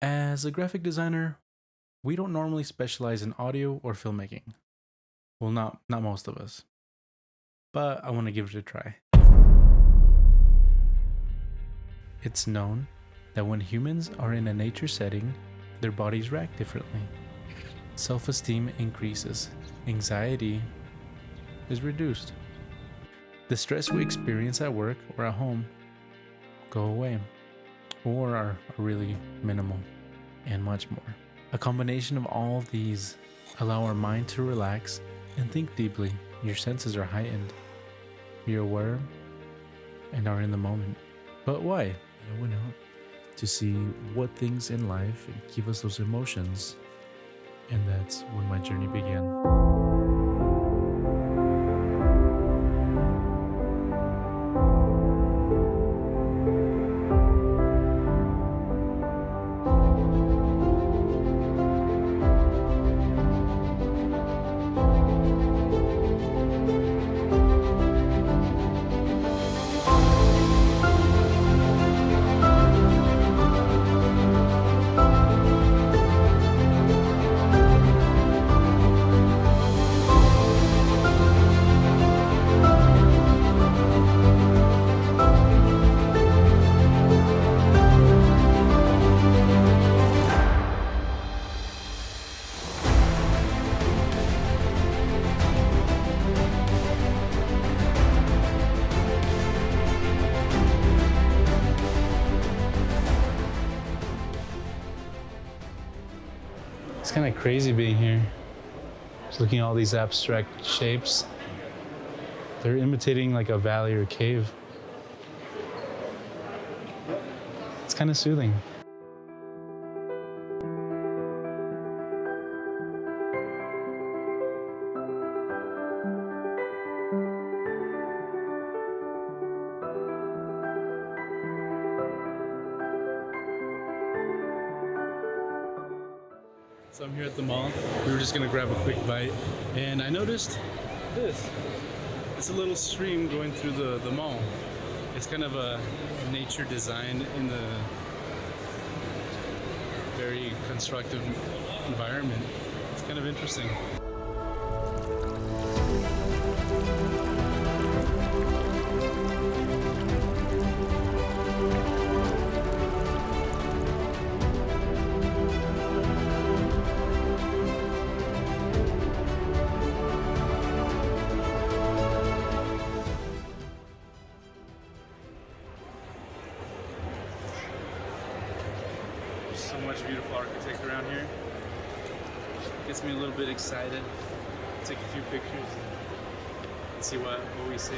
As a graphic designer, we don't normally specialize in audio or filmmaking. Well, not most of us. But I want to give it a try. It's known that when humans are in a nature setting, their bodies react differently. Self-esteem increases, anxiety is reduced. The stress we experience at work or at home go away, or are really minimal, and much more. A combination of all of these allow our mind to relax and think deeply. Your senses are heightened. You're aware and are in the moment. But why? I went out to see what things in life give us those emotions, and that's when my journey began. It's kind of crazy being here. Just looking at all these abstract shapes. They're imitating like a valley or cave. It's kind of soothing. So I'm here at the mall. We were just gonna grab a quick bite, and I noticed this. It's a little stream going through the mall. It's kind of a nature design in the very constructive environment. It's kind of interesting. So much beautiful architecture around here. Gets me a little bit excited. Take a few pictures and see what we see.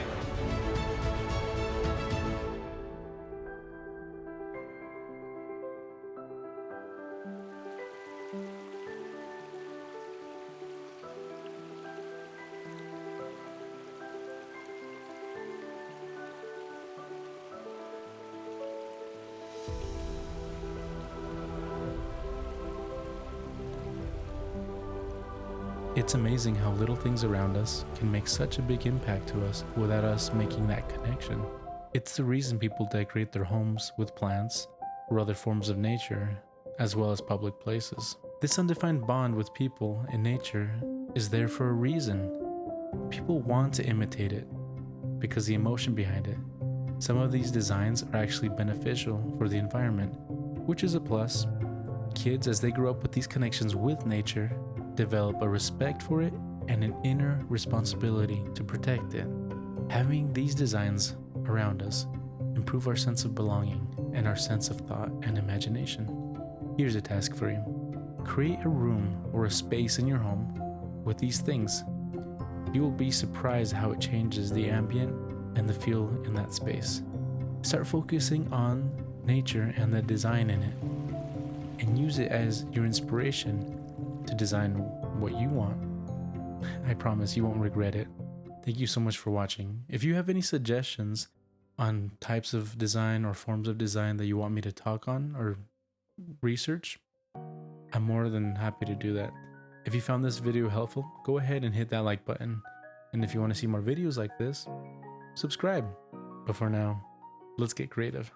It's amazing how little things around us can make such a big impact to us without us making that connection. It's the reason people decorate their homes with plants or other forms of nature, as well as public places. This undefined bond with people and nature is there for a reason. People want to imitate it because the emotion behind it. Some of these designs are actually beneficial for the environment, which is a plus. Kids, as they grow up with these connections with nature, develop a respect for it and an inner responsibility to protect it. Having these designs around us improve our sense of belonging and our sense of thought and imagination. Here's a task for you. Create a room or a space in your home with these things. You will be surprised how it changes the ambient and the feel in that space. Start focusing on nature and the design in it, and use it as your inspiration to design what you want. I promise you won't regret it. Thank you so much for watching. If you have any suggestions on types of design or forms of design that you want me to talk on or research, I'm more than happy to do that. If you found this video helpful, go ahead and hit that like button. And if you want to see more videos like this, subscribe. But for now, let's get creative.